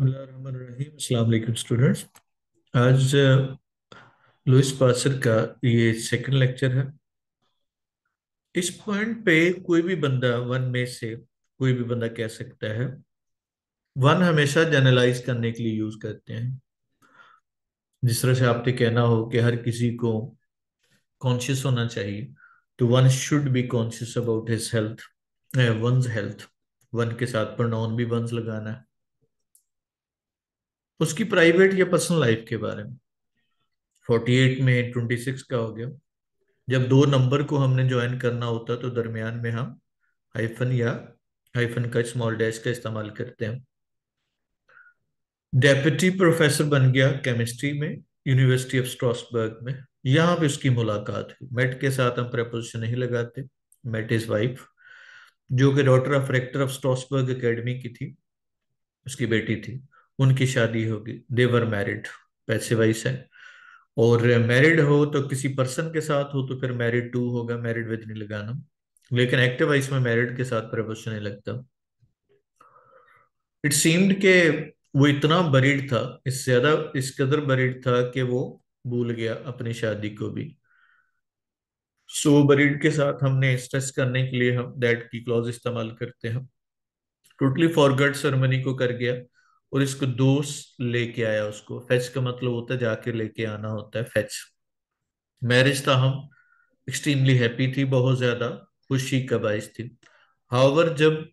बिस्मिल्लाहिर्रहमानिर्रहीम। अस्सलाम वालेकुम स्टूडेंट्स। आज लुइस पासर का ये सेकंड लेक्चर है। इस पॉइंट पे कोई भी बंदा वन में से कोई भी बंदा कह सकता है। वन हमेशा जनरलाइज करने के लिए यूज करते हैं। जिस तरह से आपने कहना हो कि हर किसी को कॉन्शियस होना चाहिए, तो one should be conscious about his health, one's health. One के साथ प्रोनाउन भी वंस लगाना है, उसकी प्राइवेट या पर्सनल लाइफ के बारे में। 48 में 26 का हो गया। जब दो नंबर को हमने ज्वाइन करना होता है तो दरमियान में हम हाइफन या हाइफन का स्मॉल डैश का इस्तेमाल करते हैं। डेप्यूटी प्रोफेसर बन गया केमिस्ट्री में, यूनिवर्सिटी ऑफ स्ट्रासबर्ग में। यहाँ पे उसकी मुलाकात हुई। मेट के साथ हम प्रपोजिशन नहीं लगाते। मेट इज वाइफ, जो कि daughter of rector of Strasbourg academy की थी, उसकी बेटी थी। उनकी शादी होगी। देवर मैरिड, पैसे वाइस है। और मैरिड हो तो किसी पर्सन के साथ हो तो फिर मैरिड टू होगा, मैरिड विद नहीं लगाना। लेकिन एक्टिव वॉइस में मैरिड के साथ प्रपोजिशन नहीं लगता। इट सीम्ड के वो इतना बरीड था, इससे ज्यादा इस कदर बरीड था कि वो भूल गया अपनी शादी को भी। सो बरीड के साथ हमने स्ट्रेस करने के लिए हम दैट की क्लॉज इस्तेमाल करते हैं। टोटली फॉरगॉट सेरेमनी को कर गया और इसको दोस्त लेके आया। उसको फेच का मतलब होता है जाके लेके आना, होता है फेच। मैरिज था, हम एक्सट्रीमली हैप्पी थी, बहुत ज्यादा खुशी का बाइस थी। हाउवर जब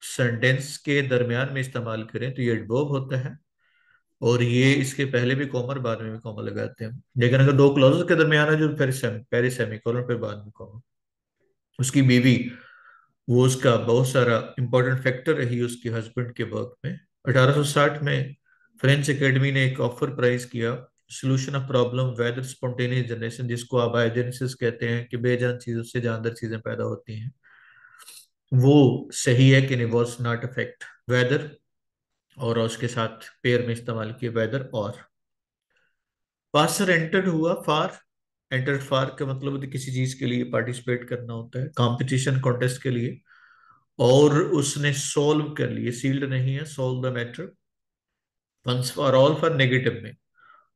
सेंटेंस के दरमियान में इस्तेमाल करें तो ये एडवर्ब होता है, और ये इसके पहले भी कॉमा और बाद में भी कॉमा लगाते हैं। लेकिन अगर दो क्लॉजेस के दरमियान है जो फिर पहले सेमीकोलन फिर बाद में कॉमा। उसकी बीवी, वो उसका बहुत सारा इंपॉर्टेंट फैक्टर रही उसके हस्बैंड के वर्क में। 1860 में फ्रेंच एकेडमी ने एक ऑफर प्राइज किया, solution of problem whether spontaneous generation, जिसको आप बायोजेनेसिस कहते हैं कि बेजान चीजों से जानदार चीजें पैदा होती हैं। वो सही है कि नहीं, वॉज नॉट अफेक्ट वेदर, और उसके साथ पेयर में इस्तेमाल किए वेदर और। पासर एंटर्ड हुआ फार। एंटर्ड फार का मतलब होता है किसी चीज के लिए पार्टिसिपेट करना होता है, कंपटीशन कॉन्टेस्ट के लिए। और उसने सॉल्व कर लिए, सील्ड नहीं है, solve the matter once for all for negative में।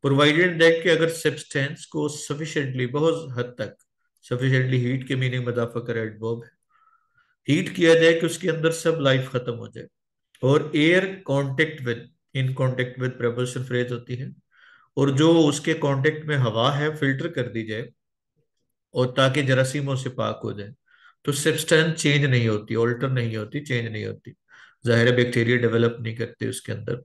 प्रोवाइडेड दैट कि अगर सब्सटेंस को सफिशिएंटली, बहुत हद तक सफिशिएंटली हीट के मीनिंग में इजाफा करे एडवर्ब है, हीट किया जाए कि उसके अंदर सब लाइफ खत्म हो जाए। और air contact with, in contact with preposition phrase होती है। और जो उसके कांटेक्ट में हवा है फिल्टर कर दी जाए, और ताकि जरासीमों से पाक हो जाए। तो सब्सटेंस चेंज नहीं होती, ऑल्टर नहीं होती, चेंज नहीं होती। जाहिर है बैक्टीरिया डेवलप नहीं करते उसके अंदर।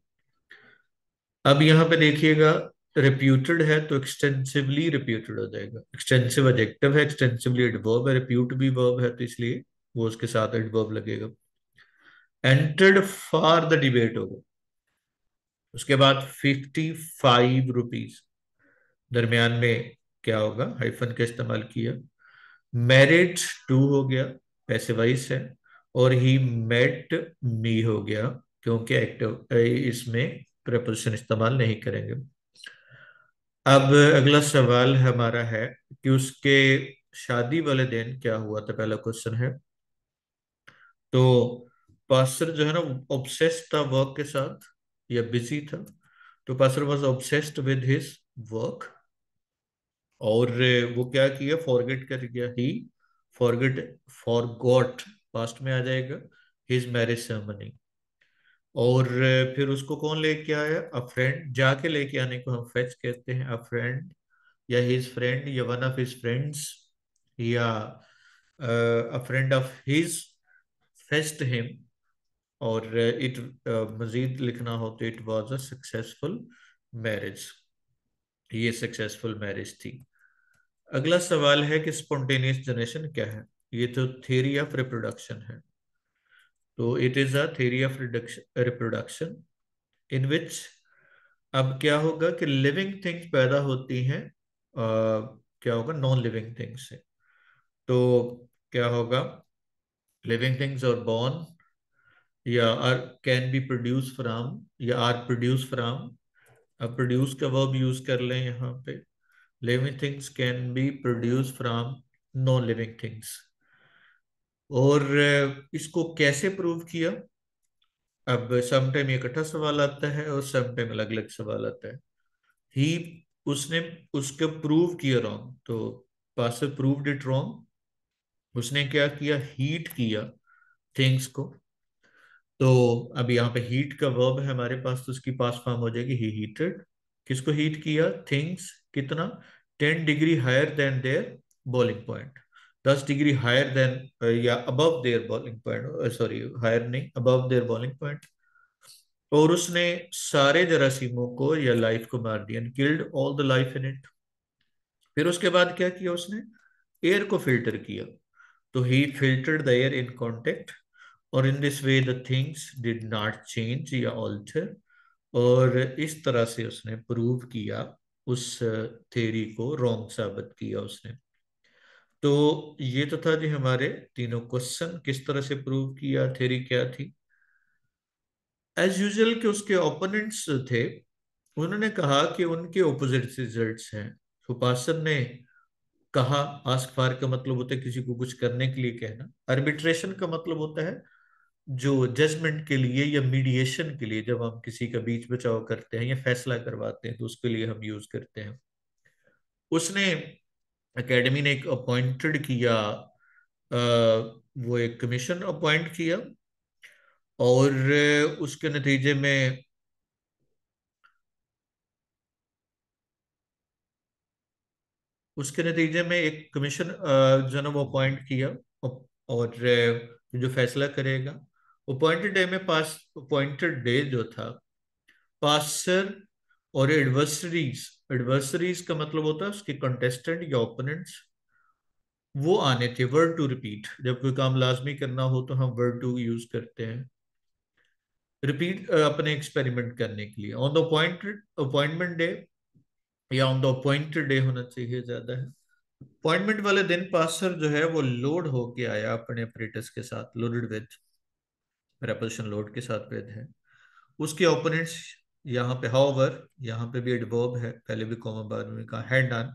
अब यहाँ पे देखिएगा, रिप्यूटेड है तो एक्सटेंसिवली रिप्यूटेड हो जाएगा। एक्सटेंसिव एडजेक्टिव है, एक्सटेंसिवली एडवर्ब है, रिप्यूट भी वर्ब है, तो इसलिए वो उसके साथ एडवर्ब लगेगा। एंटर्ड फॉर द डिबेट होगा। उसके बाद 55 रुपीज, दरमियान में क्या होगा, हाइफन का इस्तेमाल किया। मैरिड टू हो गया, पैसे वाइस है। और ही मेट मी हो गया, क्योंकि एक्टिव इसमें प्रपोजिशन इस्तेमाल नहीं करेंगे। अब अगला सवाल हमारा है कि उसके शादी वाले दिन क्या हुआ था, पहला क्वेश्चन है। तो पास्टर जो है ना, ऑब्सेस्ड था वर्क के साथ या बिजी था। तो pastor was obsessed with his work. और वो क्या किया, फॉरगेट कर गया। ही फॉरगेट, फॉरगॉट पास्ट में आ जाएगा, हिज मैरिज सेरेमनी। और फिर उसको कौन लेके आया, अ फ्रेंड। जाके लेके आने को हम फेच कहते हैं, अ फ्रेंड या हिज फ्रेंड या वन ऑफ हिज फ्रेंड्स, या अ friend of his fetched him. और इट मजीद लिखना हो तो it was a successful marriage. ये सक्सेसफुल मैरिज थी। अगला सवाल है कि स्पॉन्टेनियस जनरेशन क्या है। ये तो थ्योरी ऑफ रिप्रोडक्शन है। तो it is a theory of reproduction in which, अब क्या होगा कि लिविंग थिंग्स पैदा होती हैं, क्या होगा, नॉन लिविंग थिंग्स से। तो क्या होगा, लिविंग थिंग्स और बॉर्न, या are can be produce from, या आर प्रोड्यूस फ्रॉम। अब प्रोड्यूस का वर्ब यूज कर लें यहाँ पे। Living things can be produce from non living things. और इसको कैसे प्रूव किया। अब सम टाइम इकट्ठा सवाल आता है और सम टाइम अलग अलग सवाल आता है। ही उसने उसके प्रूव किया रॉन्ग, तो पास्टर प्रूव्ड इट रॉन्ग। उसने क्या किया, हीट किया थिंग्स को। तो अब यहाँ पे हीट का वर्ब है हमारे पास, तो उसकी पास्ट फॉर्म हो जाएगी ही हीटेड। किसको हीट किया, थिंग्स। कितना, 10 degree higher than their boiling point. 10 degree higher than या above their boiling point, sorry higher नहीं, अबव देयर बॉइलिंग पॉइंट। और उसने सारे जरासीमों को या लाइफ को मार दिया, killed all the life in it. फिर उसके बाद क्या किया उसने, एयर को फिल्टर किया। तो he filtered the air in contact, और in this way the things did not change या ऑल्टर। और इस तरह से उसने प्रूव किया, उस थ्योरी को रॉन्ग साबित किया उसने। तो ये तो था जी हमारे तीनों क्वेश्चन, किस तरह से प्रूव किया, थ्योरी क्या थी। एज यूजुअल के उसके ओपोनेंट्स थे, उन्होंने कहा कि उनके ऑपोजिट रिजल्ट्स हैं। सुपासन ने कहा, आस्क फॉर का मतलब होता है किसी को कुछ करने के लिए कहना। आर्बिट्रेशन का मतलब होता है जो जजमेंट के लिए या मीडिएशन के लिए, जब हम किसी का बीच बचाव करते हैं या फैसला करवाते हैं तो उसके लिए हम यूज करते हैं। उसने, एकेडमी ने एक अपॉइंटेड किया, वो एक कमीशन अपॉइंट किया, और उसके नतीजे में, एक कमीशन जो है ना वो अपॉइंट किया। और जो फैसला करेगा, अपॉइंटेड डे जो था, पासर और एडवर्सरीज। एडवर्सरीज का मतलब होता है उसके कंटेस्टेंट या ओपोनेंट्स, वो आने थे। वर्ड टू रिपीट, जब कोई काम लाजमी करना हो तो हम वर्ड टू यूज करते हैं, रिपीट अपने एक्सपेरिमेंट करने के लिए। ऑन द अपॉइंटमेंट डे, या ऑन द अपॉइंटेड डे होना चाहिए ज्यादा है। अपॉइंटमेंट वाले दिन पासर जो है वो लोड होके आया अपने अपरेटस के साथ, लोडेड विद रेपल्शन लोड के साथ विद है। उसके ओपोनेंट्स, यहाँ पे हाउएवर, यहाँ पे भी एडवर्ब है, पहले भी कॉमा बाद में कहा, हैड डन।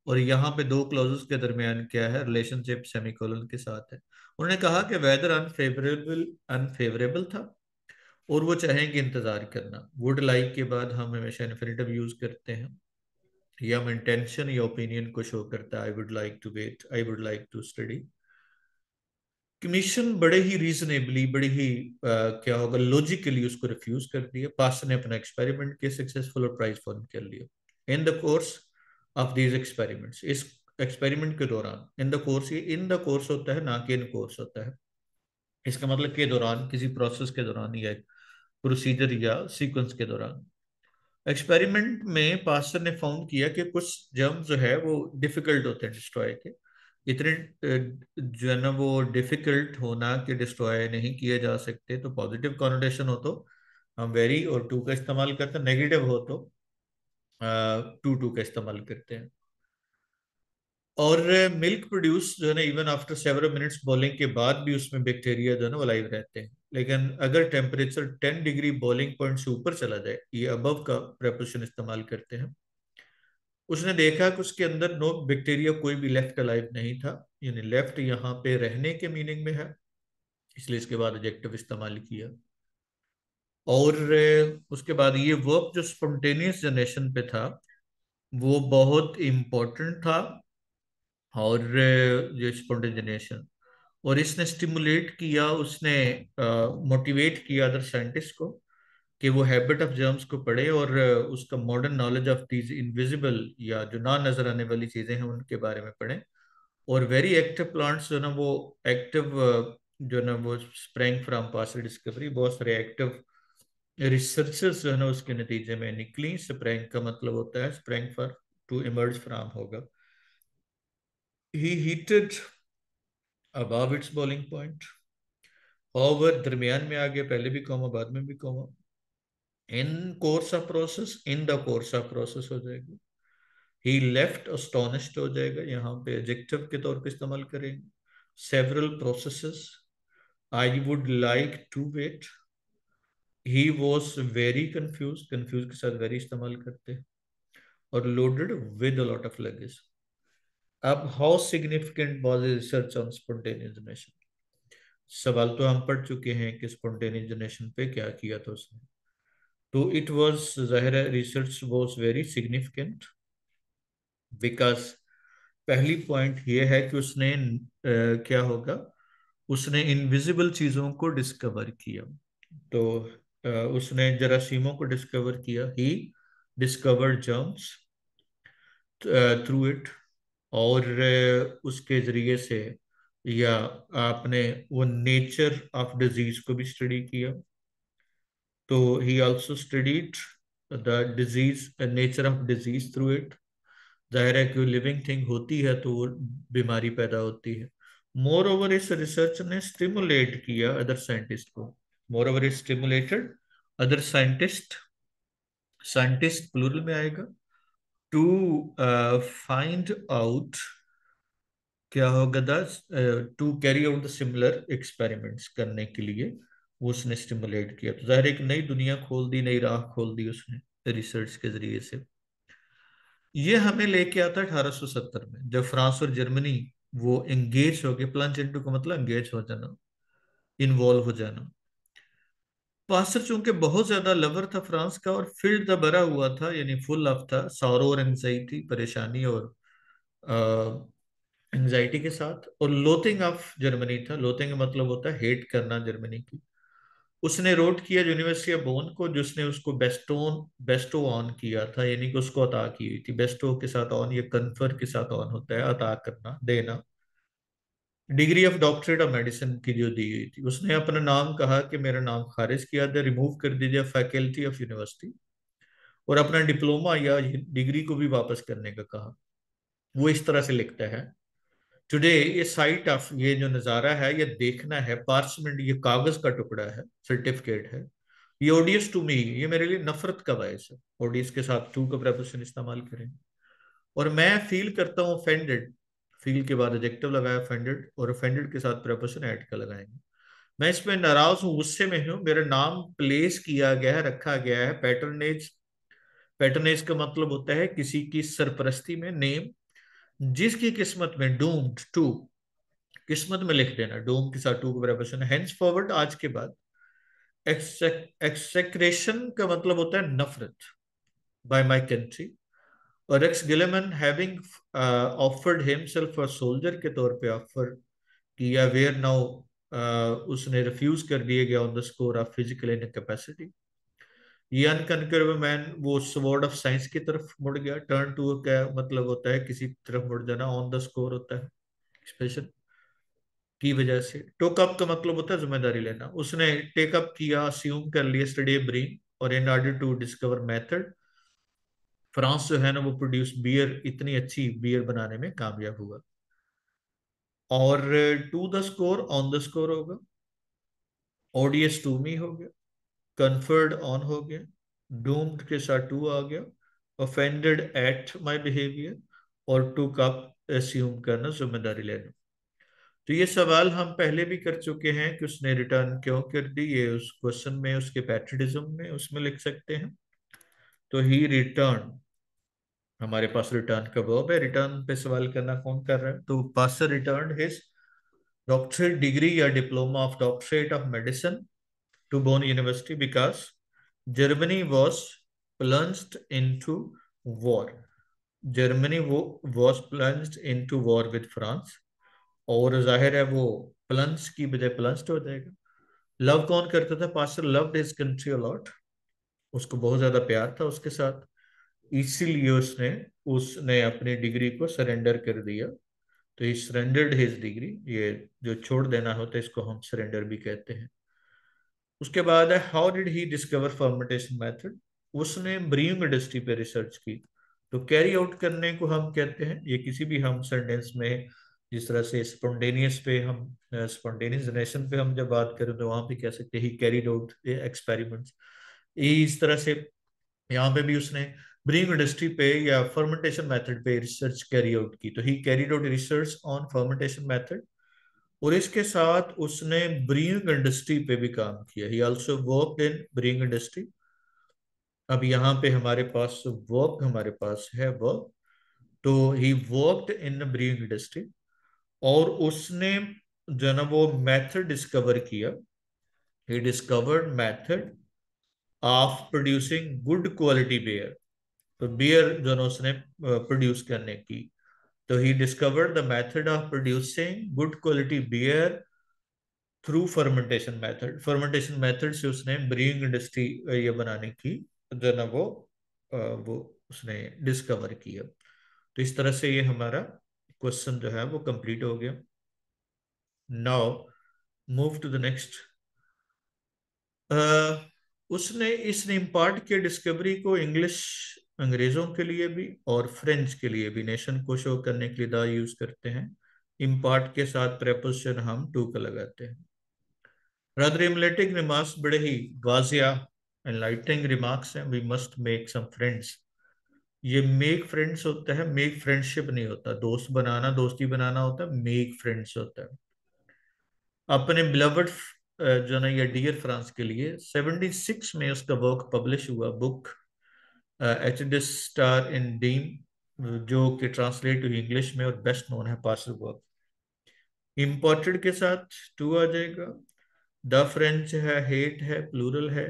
और यहाँ पे दो क्लॉजेस के दरमियान क्या है, रिलेशनशिप सेमीकोलन के साथ है। उन्होंने कहा कि वेदर अनफेवरेबल, अनफेवरेबल था, और वो चाहेंगे इंतजार करना। वुड लाइक के बाद हम हमेशा इन्फिनेटिव यूज करते हैं, या हम इंटेंशन या ओपिनियन को शो करता है। I would like to wait, I would like to study. Commission बड़े ही रीजनेबली, बड़ी ही क्या होगा, लॉजिकली उसको रिफ्यूज कर दिया। पास्टर ने अपना एक्सपेरिमेंट किया सक्सेसफुल, और प्राइज फॉर्म कर लिया। In the course of these experiments, इस एक्सपेरिमेंट के दौरान, इन द कोर्स, ये इन द कोर्स होता है ना कि इन कोर्स होता है। इसका मतलब के दौरान, किसी प्रोसेस के दौरान, या प्रोसीजर या सीक्वेंस के दौरान। एक्सपेरिमेंट में पास्टर ने फाउंड किया कि कुछ जर्म जो है वो डिफिकल्ट होते हैं डिस्ट्रॉय के। इतने जो है ना वो डिफिकल्ट होना कि डिस्ट्रॉय नहीं किए जा सकते। तो पॉजिटिव कॉनोटेशन हो तो हम वेरी और टू का इस्तेमाल करते हैं, नेगेटिव हो तो टू टू का इस्तेमाल करते हैं। और मिल्क प्रोड्यूस जो है ना, even after several minutes boiling के बाद भी उसमें बैक्टीरिया जो है ना वो लाइव रहते हैं। लेकिन अगर टेम्परेचर 10 डिग्री बॉइलिंग पॉइंट से ऊपर चला जाए, ये अबव का प्रेपोजिशन इस्तेमाल करते हैं। उसने देखा कि उसके अंदर नो बैक्टीरिया, कोई भी लेफ्ट अलाइव नहीं था। यानी लेफ्ट यहाँ पे रहने के मीनिंग में है, इसलिए इसके बाद एडजेक्टिव इस्तेमाल किया। और उसके बाद ये वर्ब जो स्पॉन्टेनियस जनरेशन पे था, वो बहुत इम्पोर्टेंट था। और ये स्पॉन्टेनियस, और इसने स्टिमुलेट किया, उसने मोटिवेट किया अदर साइंटिस्ट को कि वो हैबिट ऑफ जर्म्स को पढ़े, और उसका modern knowledge of these invisible, या जो ना नजर आने वाली चीजें हैं उनके बारे में पढ़ें। और वेरी एक्टिव प्लांट्स जो ना वो एक्टिव, जो ना वो स्प्रेंग फ्रॉम पास्ट डिस्कवरी, बहुत सारे एक्टिव रिसर्चेस जो है ना उसके नतीजे में निकली। स्प्रेंग का मतलब होता है, spring for to emerge from होगा। He heated above its boiling point. Over दरमियान में आ गया, पहले भी कॉमा बाद में भी comma. In course of process, in the course of process हो जाएगा। ही लेफ्ट अस्टोनिश्ड हो जाएगा, यहाँ पे एडजेक्टिव के तौर पे इस्तेमाल करेंगे। Several processes, I would like to wait. He was very confuse, confuse के साथ वेरी इस्तेमाल करते हैं। और loaded with a lot of luggage. अब how significant was research on spontaneous generation. सवाल तो हम पढ़ चुके हैं कि स्पॉन्टेनियस जनरेशन पे क्या किया था उसने। तो इट वाज, जाहिर है research was very significant, because पहली पॉइंट ये है कि उसने क्या होगा, उसने इनविजिबल चीजों को डिस्कवर किया। तो उसने जरासीमों को डिस्कवर किया, he discovered germs through it. और उसके जरिए से, या आपने वो नेचर ऑफ डिजीज को भी स्टडी किया। तो ही also studied the disease, nature of disease through it. जाहिर है कि लिविंग थिंग होती है तो वो बीमारी पैदा होती है। मोर ओवर इस रिसर्च ने स्टिमुलेट किया अदर साइंटिस्ट को। Moreover it stimulated other scientist, scientist plural में आएगा, टू फाइंड आउट क्या होगा, thus to carry out the similar experiments करने के लिए वो उसने स्टिमुलेट किया। तो जाहिर है एक नई दुनिया खोल दी, नई राह खोल दी उसने रिसर्च के जरिए से। ये हमें लेके आता है 1870 में, जब फ्रांस और जर्मनी वो एंगेज हो गए। प्लंज इनटू का मतलब एंगेज हो जाना, इन्वॉल्व हो जाना। पास्टर चूंकि बहुत ज्यादा लवर था फ्रांस का, और फील्ड द भरा हुआ था, यानी फुल ऑफ था सौरो और एंजाइटी, परेशानी और एंजाइटी के साथ, और लोथिंग ऑफ जर्मनी था। लोथिंग का मतलब होता है हेट करना जर्मनी की। उसने रोट किया यूनिवर्सिटी ऑफ बोन को, जिसने उसको बेस्टो ऑन किया था, यानी कि उसको अता की हुई थी। बेस्टो के साथ ऑन, ये कन्फर के साथ ऑन होता है, अता करना, देना। Degree of doctorate of medicine की जो दी हुई थी, उसने अपना नाम कहा कि मेरा नाम खारिज किया था, रिमूव कर दीजिए फैकल्टी ऑफ यूनिवर्सिटी, और अपना डिप्लोमा या डिग्री को भी वापस करने का कहा। वो इस तरह से लिखता है, टुडे ये साइट ऑफ, ये जो नज़ारा है ये देखना है, पार्चमेंट ये कागज का टुकड़ा है, सर्टिफिकेट है। ये ओडियस टू मी, ये मेरे लिए नफरत का बायस है। ओडियस के साथ टू का प्रेपोजिशन इस्तेमाल करें। और मैं फील करता हूँ ऑफेंडेड, फील के बाद एडजेक्टिव लगाया ऑफेंडेड, और ऑफेंडेड के साथ प्रेपोजिशन ऐड का लगाएंगे। मैं इसमें नाराज हूँ, गुस्से में हूँ, मेरा नाम प्लेस किया गया है, रखा गया है पैटर्नेज। पैटर्नेज का मतलब होता है किसी की सरपरस्ती में, नेम, जिसकी किस्मत में, डूम्ड टू, किस्मत में लिख देना, डूम के साथ टू का प्रेपोजिशन। हेंस फॉरवर्ड, आज के बाद। एक्सेक्रेशन का मतलब होता है नफरत, बाय माय कंट्री। और Rex Gilleman having offered himself for soldier के तौर पे ऑफर किया, वेयर नाउ उसने रिफ्यूज कर दिया गया on the score of physical incapacity. ये अनकनकरेबल मैन वो स्वॉर्ड ऑफ साइंस की तरफ मुड़ गया। टर्न टू का मतलब होता है किसी तरफ मुड़ जाना, ऑन द स्कोर होता है स्पेशल की वजह से। टोक अप का मतलब होता है जिम्मेदारी लेना। उसने टेक अप किया, अस्यूम कर लिया स्टडी ब्रीन, और in order to discover method, France जो है ना वो प्रोड्यूस बियर, इतनी अच्छी बियर बनाने में कामयाब हुआ। और to the score, on the score होगा, ओडीएस टू मी हो गया, कन्फर्ड ऑन हो गया, डूम्ड के साथ टू आ गया, ऑफेंडेड एट माय बिहेवियर, और टू कप एस्यूम करना, जिम्मेदारी लेना। तो ये सवाल हम पहले भी कर चुके हैं कि उसने रिटर्न क्यों कर दी, ये उस क्वेश्चन में, उसके पैट्रियटिज्म में उसमें लिख सकते हैं। तो ही रिटर्न, हमारे पास रिटर्न का वर्ब है। रिटर्न पे सवाल करना कौन कर रहा है, तो Pasteur return his doctorate degree या diploma of doctorate of medicine to Bonn university, because Germany was plunged into war. Germany वो was plunged into war with France, और जाहिर है वो प्लंज की बजाय प्लंज्ड हो जाएगा। लव कौन करता था, Pasteur loved his country a lot, उसको बहुत ज्यादा प्यार था उसके साथ, इसीलिए उसने उसने अपनी डिग्री को सरेंडर कर दिया। तो ही सरेंडर्ड हिज डिग्री, ये जो छोड़ देना होता है इसको हम सरेंडर भी कहते हैं। उसके बाद है how did he discover fermentation method, उसने ब्रीइंग इंडस्ट्री पे रिसर्च की। तो कैरी आउट करने को हम कहते हैं, ये किसी भी हम सेंटेंस में, जिस तरह से स्पॉन्टेनियस पे हम, स्पॉन्टेनियस जनरेशन पे हम जब बात करें तो वहां पे कह सकते हैं ही कैरीड आउट एक्सपेरिमेंट्स। इस तरह से यहाँ पे भी उसने ब्रीइंग इंडस्ट्री पे या फर्मेंटेशन मेथड पे रिसर्च कैरी आउट की। तो he carried out research on fermentation method, और इसके साथ उसने ब्रीइंग इंडस्ट्री पे भी काम किया। He also worked in brewing industry. अब यहाँ पे हमारे पास वर्क, हमारे पास है वर्क। तो he worked in brewing industry, और उसने जो है ना वो मेथड डिस्कवर किया। He discovered method of producing good quality beer. तो बियर जो है ना उसने प्रोड्यूस करने की, तो he discovered the method of producing good quality beer through fermentation method. Fermentation method से उसने ब्रीइंग इंडस्ट्री ये बनाने की जो है ना वो उसने डिस्कवर किया। तो इस तरह से ये हमारा क्वेश्चन जो है वो कंप्लीट हो गया। Now move to the next. उसने इस इम्पार्ट के डिस्कवरी को इंग्लिश अंग्रेजों के लिए भी और फ्रेंच के लिए भी नेशन को शो करने के लिए दा यूज करते हैं। इम्पार्ट के साथ प्रेपोजिशन हम टू का लगाते हैं। rather emulating remarks बड़े ही वाजिया एनलाइटनिंग रिमार्क्स हैं। We must make some friends. ये मेक फ्रेंड्स होता है, मेक फ्रेंडशिप नहीं होता। दोस्त बनाना, दोस्ती बनाना होता है, मेक फ्रेंड्स होता है। अपने बिलवड जो ना ये डियर फ्रांस के लिए 76 में उसका वर्क पब्लिश हुआ, बुक एच डी स्टार इन डीम, जो कि ट्रांसलेट हुई इंग्लिश में और बेस्ट नोन है पार्सल वर्क। इम्पोर्टेड के साथ टू आ जाएगा। द फ्रेंच है, हेट है, प्लूरल है।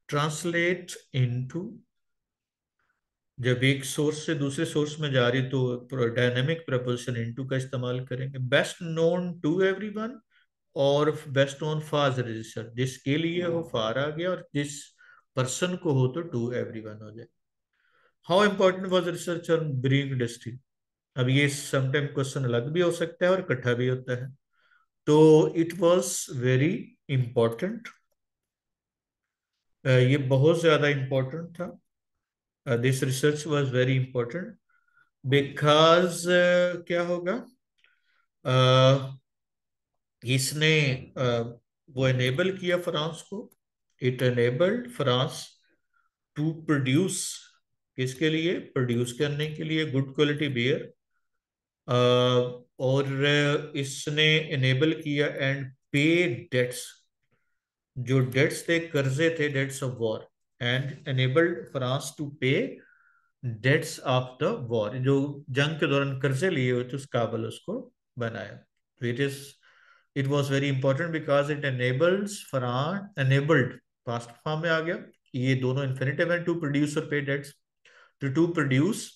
ट्रांसलेट इनटू, जब एक सोर्स से दूसरे सोर्स में जा रही तो डायनेमिक प्रपोजिशन इनटू का इस्तेमाल करेंगे। बेस्ट नोन टू एवरीवन और बेस्ट नोन फॉर रजिस्टर, जिसके लिए हो फार आ गया और जिस पर्सन को हो तो टू एवरीवन हो जाए। How important was research on brewing industry. अब ये समटाइम क्वेश्चन अलग भी हो सकता है और इकट्ठा भी होता है। तो इट वाज वेरी इंपॉर्टेंट, ये बहुत ज्यादा इंपॉर्टेंट था। This research was very important because क्या होगा, इसने वो एनेबल किया फ्रांस को। It enabled France to produce, किसके लिए, प्रोड्यूस करने के लिए गुड क्वालिटी बियर। और इसने एनेबल किया एंड पे डेट्स, जो डेट्स थे, कर्जे थे, debts of war. And enabled France to pay debts of the war, जो जंग के दौरान कर्जे लिए हुए थे उस काबल उसको बनाया। तो it was very important because it enables France, enabled past form में आ गया, ये दोनों इन्फिनिटिव है, टू प्रोड्यूस और pay debts. To produce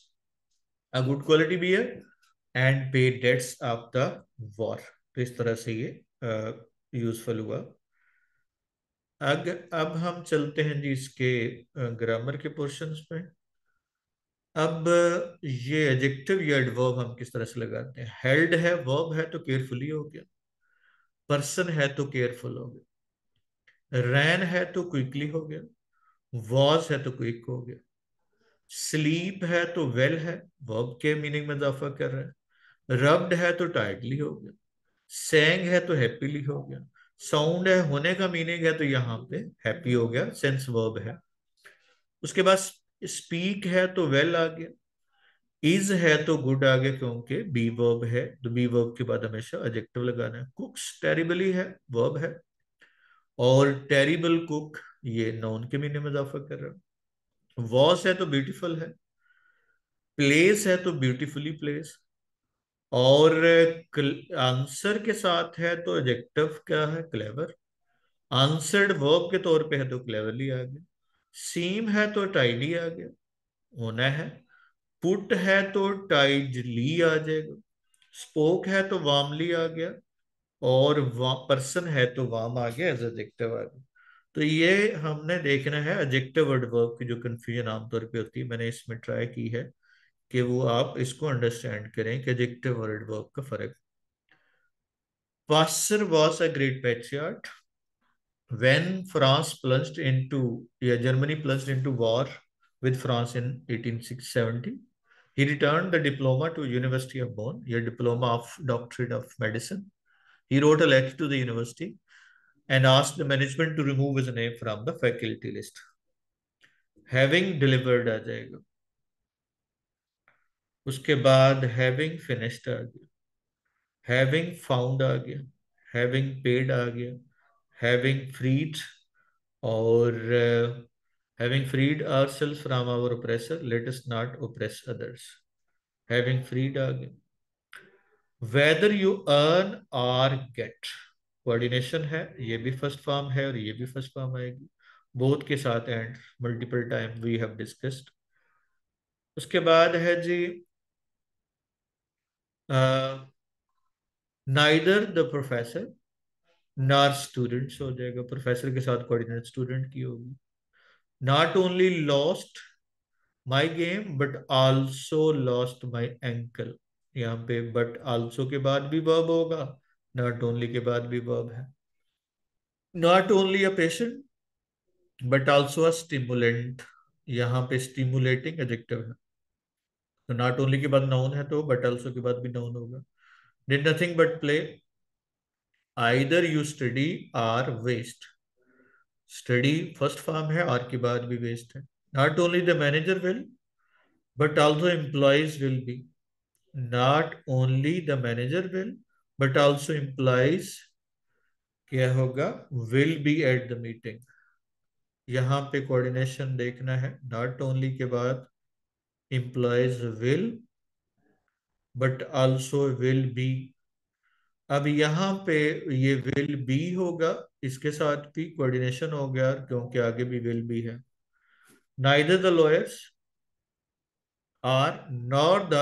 a good quality beer and pay debts of the war. तो इस तरह से ये यूजफुल हुआ। अब हम चलते हैं जी इसके ग्रामर के पोर्शंस पे। अब ये एडजेक्टिव या एडवर्ब हम किस तरह से लगाते हैं। हेल्ड है, वर्ब है तो केयरफुली हो गया। पर्सन है तो केयरफुल हो गया। रैन है तो क्विकली हो गया। वॉज है तो क्विक हो गया। स्लीप है तो वेल है, वर्ब के मीनिंग में इजाफा कर रहा है। रब्ड है तो टाइटली हो गया। सेंग है तो हैप्पीली हो गया। साउंड है, होने का मीनिंग है तो यहाँ पे हैप्पी हो गया, सेंस वर्ब है। उसके बाद स्पीक है तो वेल आ गया। इज है तो गुड आ गया क्योंकि बी वर्ब है, तो बी वर्ब के बाद हमेशा एडजेक्टिव लगाना है। कुक्स टेरिबली है, वर्ब है। और टेरिबल कुक ये नाउन के मीनिंग में इजाफा कर रहा है। वॉस है तो ब्यूटीफुल है। प्लेस है तो ब्यूटीफुली प्लेस। और आंसर के साथ है तो एडजेक्टिव क्या है, क्लेवर। आंसर्ड वर्ब के तौर पे है तो क्लेवरली आ गया। सीम है तो टाइडी आ गया, होना है। पुट है तो टाइडली आ जाएगा। स्पोक है तो वार्मली आ गया। और पर्सन है तो वार्म आ गया, एज एडजेक्टिव आ गया। तो ये हमने देखना है एडजेक्टिव एडवर्ब की जो कंफ्यूजन आमतौर पे होती है, मैंने इसमें ट्राई की है कि वो आप इसको अंडरस्टैंड करें कि एडजेक्टिव और एडवर्ब का फर्क। वासर was a great patriot when France plunged into, yeah, Germany plunged into war with France in 1870. He returned the diploma to University of Bonn, a diploma of doctorate of medicine. He wrote a letter to the university and asked the management to remove his name from the faculty list. Having delivered आ जाएगा, उसके बाद having finished आ गया, having found आ गया, having paid आ गया, having freed, और having freed ourselves from our oppressor, let us not oppress others. Having freed आ गया। Whether you earn और gate, coordination है, ये भी फर्स्ट फॉर्म है और ये भी फर्स्ट फॉर्म आएगी, बोथ के साथ and multiple time we have discussed. उसके बाद है जी neither the professor nor students हो जाएगा, प्रोफेसर के साथ कोऑर्डिनेट स्टूडेंट की होगी। Not only lost my game but also lost my ankle, यहाँ पे बट आल्सो के बाद भी वर्ब होगा, नॉट ओनली के बाद भी वर्ब है। Not only a patient but also a stimulant, यहाँ पे स्टिमुलेटिंग एडजेक्टिव है, तो नॉट ओनली के बाद नाउन है तो बट आल्सो के बाद भी नाउन होगा। Did nothing but play, either you study or waste, study first form है और के बाद भी वेस्ट है। Not only the manager will but also employees will be, not only the manager will but also employees क्या होगा, will be at the meeting. यहाँ पे कोऑर्डिनेशन देखना है, नॉट ओनली के बाद employees will but also will be. अब यहाँ पे ये विल बी होगा, इसके साथ भी कोऑर्डिनेशन हो गया क्योंकि आगे भी विल बी है। Neither the lawyers are nor the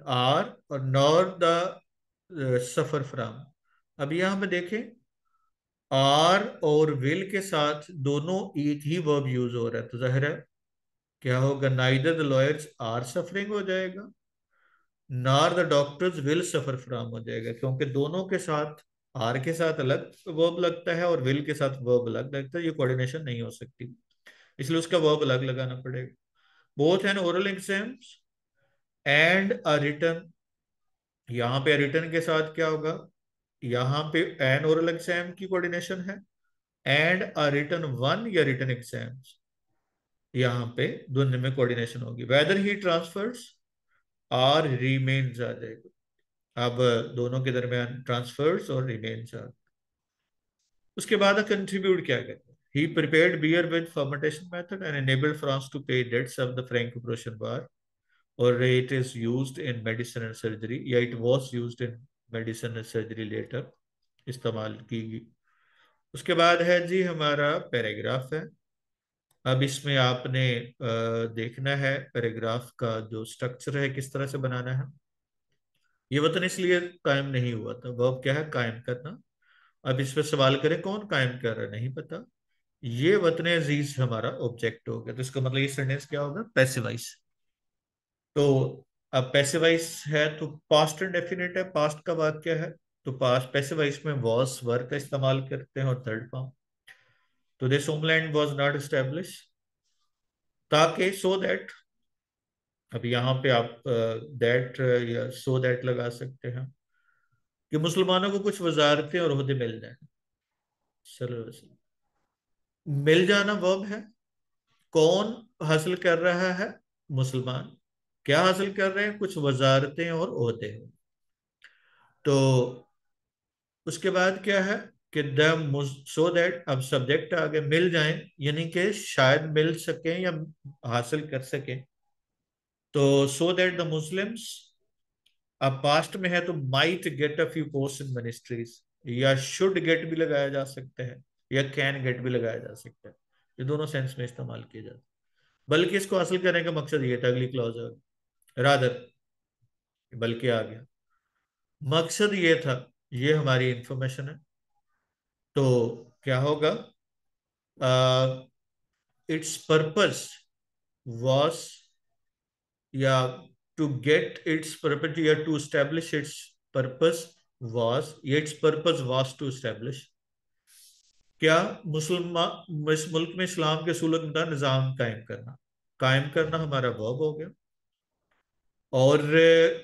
are और नॉर द सफर फ्रॉम। अब यहाँ पे देखें, आर और विल के साथ दोनों एक ही वर्ब यूज हो रहा है, तो जाहिर है क्या होगा, neither the lawyers are suffering हो जाएगा, nor the doctors will suffer from हो जाएगा, क्योंकि दोनों के साथ आर के साथ अलग वर्ब लगता है और विल के साथ वर्ब अलग लगता है, ये कोऑर्डिनेशन नहीं हो सकती, इसलिए उसका वर्ब अलग लगाना पड़ेगा। Both an oral exams and a written, यहाँ पे रिटन के साथ क्या होगा, यहाँ पे एन ओरल एग्जाम की कोऑर्डिनेशन है एंड अ रिटन वन या रिटन एग्जाम्स, यहाँ पे दोनों में कोऑर्डिनेशन होगी। वेदर ही ट्रांसफर्स और रिमेन्स आ जाएगा, अब दोनों के दरमियान ट्रांसफर्स और रिमेन्स आ। उसके बाद कंट्रीब्यूट क्या कहते हैं, he prepared beer with fermentation method and enabled France to pay debts of the Franco-Prussian War, और it is used in medicine and surgery, या it was used in medicine and surgery later, इस्तेमाल की गई। उसके बाद है जी हमारा paragraph है। अब इसमें आपने देखना है पैराग्राफ का जो स्ट्रक्चर है किस तरह से बनाना है। ये वतन इसलिए कायम नहीं हुआ था, वर्ब क्या है, कायम करना। अब इस पे सवाल करें कौन कायम कर रहा है, नहीं पता। ये वतन अजीज हमारा ऑब्जेक्ट हो गया, तो इसका मतलब ये सेंटेंस क्या होगा, पैसिवाइज। तो अब पैसिवाइज है तो पास्ट इंडेफिनिट है, पास्ट का वाक्य है, तो पास्ट पैसिवाइज में वॉज वर्ब का इस्तेमाल करते हैं और थर्ड फॉर्म। तो this homeland was not establish, ताकि सो दैट, अब यहाँ पे आप दैट या सो दैट लगा सकते हैं कि मुसलमानों को कुछ वजारतें और ओहदे मिल जाए। चलो, मिल जाना वर्ब है, कौन हासिल कर रहा है, मुसलमान। क्या हासिल कर रहे हैं, कुछ वजारतें और ओहदे। तो उसके बाद क्या है कि द सो दैट, अब सब्जेक्ट आगे मिल जाए, यानी कि शायद मिल सके या हासिल कर सके। तो सो दैट द मुस्लिम्स, अब पास्ट में है तो might get a few post in ministries, या शुड गेट भी लगाया जा सकता है या कैन गेट भी लगाया जा सकता है, ये दोनों सेंस में इस्तेमाल किए जाते हैं। बल्कि इसको हासिल करने का मकसद ये था, अगली क्लॉज रादर, बल्कि आ गया, मकसद ये था, ये हमारी इंफॉर्मेशन है। तो क्या होगा, इट्स पर्पस वॉज, या टू गेट इट्स पर्पस, या to establish its purpose was, its purpose was to establish, क्या मुसलमान इस मुल्क में इस्लाम के असूलों के मुताबिक निज़ाम कायम करना। कायम करना हमारा वर्ब हो गया, और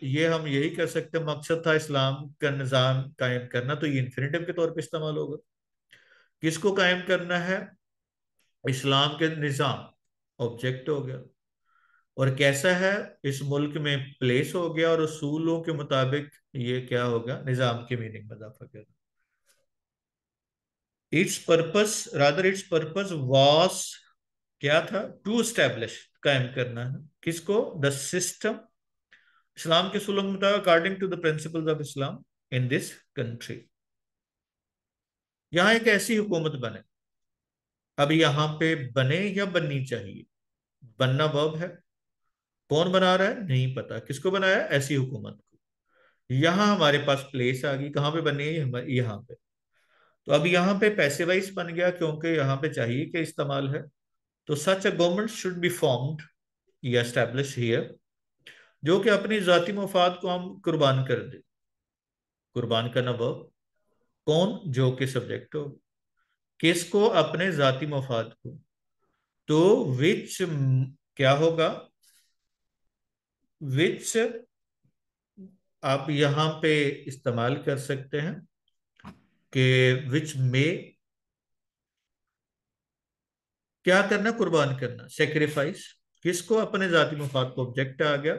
ये हम यही कर सकते हैं, मकसद था इस्लाम का निज़ाम कायम करना, तो ये इन्फिनेटिव के तौर पे इस्तेमाल होगा। किसको कायम करना है, इस्लाम के निज़ाम, ऑब्जेक्ट हो गया। और कैसा है, इस मुल्क में प्लेस हो गया, और उसूलों के मुताबिक ये क्या होगा, निज़ाम की मीनिंग में इजाफा कर। It's purpose, rather it's purpose was, क्या था, टू स्टैब्लिश, कायम करना है, किसको, द सिस्टम, इस्लाम के उसूलों के मुताबिक according to the principles of Islam in this country, यहाँ एक ऐसी हुकूमत बने। अब यहाँ पे बने या बननी चाहिए, बनना वर्ब है, कौन बना रहा है नहीं पता, किसको बनाया है? ऐसी हुकूमत को। यहाँ हमारे पास प्लेस आ गई, कहाँ पे बननी है? यहाँ पे। तो अब यहाँ पे पैसे वाइज बन गया, क्योंकि यहाँ पे चाहिए कि इस्तेमाल है। तो such a government should be formed या एस्टेब्लिश हियर, जो कि अपनी जाती मफाद को हम कुर्बान कर दे। कुर्बान करना वर्ब, कौन? जो कि सब्जेक्ट हो, किसको? अपने जाती मफाद को। तो विच क्या होगा? विच आप यहां पे इस्तेमाल कर सकते हैं कि विच में क्या करना? कुर्बान करना, सेक्रीफाइस। किसको? अपने जाती मफाद को, ऑब्जेक्ट आ गया।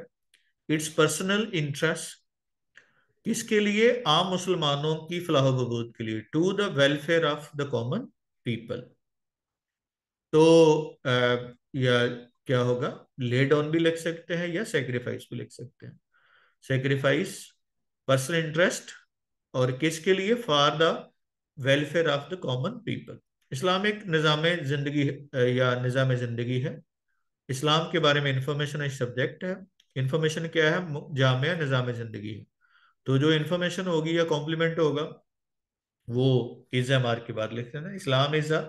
इट्स पर्सनल इंटरेस्ट, किसके लिए? आम मुसलमानों की फलाह बहबूद के लिए। To the welfare of the common people. तो या क्या होगा? ले डाउन भी लिख सकते हैं या सेक्रीफाइस भी लिख सकते हैं। सेक्रीफाइस, पर्सनल इंटरेस्ट, और किसके लिए? For the welfare of the common people. इस्लाम एक निज़ाम जिंदगी या निज़ाम जिंदगी है। इस्लाम के बारे में इंफॉर्मेशन एक सब्जेक्ट है। इंफॉर्मेशन क्या है? जामिया निज़ाम जिंदगी है। तो जो इंफॉर्मेशन होगी या कॉम्प्लीमेंट होगा वो इज एम आर के बाद लिख देना। Islam is a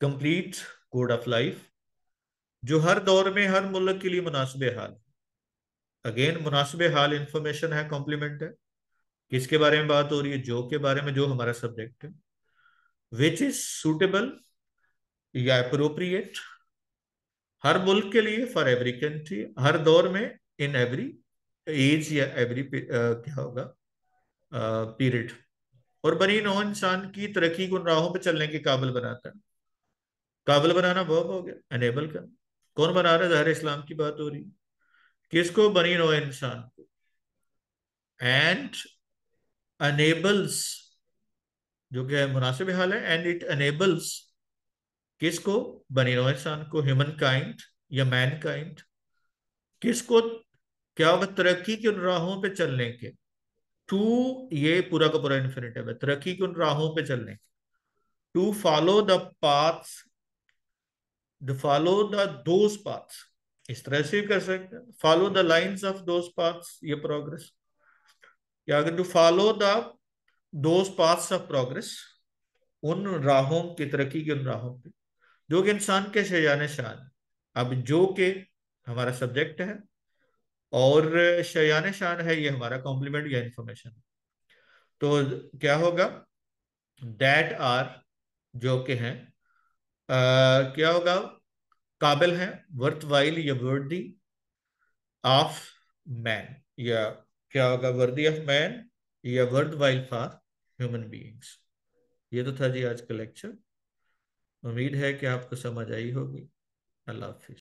complete code of life, जो हर दौर में हर मुल्क के लिए मुनासिब हाल। अगेन मुनासिब हाल इंफॉर्मेशन है, कॉम्प्लीमेंट है। किसके बारे में बात हो रही है? जो के बारे में, जो हमारा सब्जेक्ट है। विच इज सूटेबल या अप्रोप्रिएट, हर मुल्क के लिए, फॉर एवरी कंट्री, हर दौर में, इन एवरी एज या एवरी क्या होगा? पीरियड। और बनी नौ इंसान की तरक्की को उन राहों पर चलने के काबिल बनाता है। काबिल बनाना वर्ब हो गया, एनेबल करना। कौन बना रहा है? ज़ाहिर है इस्लाम की बात हो रही है। किसको? बनी नौ इंसान को। एंड अनेबल्स, जो कि मुनासिब हाल है, एंड इट अनेबल्स किसको? बनी नौ इंसान को, ह्यूमन काइंड या मैन काइंड। किसको? क्या होगा? तरक्की की उन राहों पे चलने के। टू, ये पूरा का पूरा इन्फिनेटिव है, तरक्की की उन राहों पे चलने के। To follow the paths, the follow the those paths, इस तरह से भी कर सकते हैं, follow the lines of those paths, ये प्रोग्रेस। या अगर to follow the those paths of progress, उन राहों की, तरक्की की उन राहों पे, जो कि इंसान के शयान शान। अब जो के हमारा सब्जेक्ट है, और शयान शान है ये हमारा कॉम्प्लीमेंट या इंफॉर्मेशन। तो क्या होगा? दैट आर, जो के हैं, क्या होगा? काबिल हैं, वर्थ वाइल या वर्दी ऑफ मैन, या क्या होगा? वर्दी ऑफ मैन या worth while for human beings. ये तो था जी आज का लेक्चर। उम्मीद है कि आपको समझ आई होगी। अल्लाह हाफिज।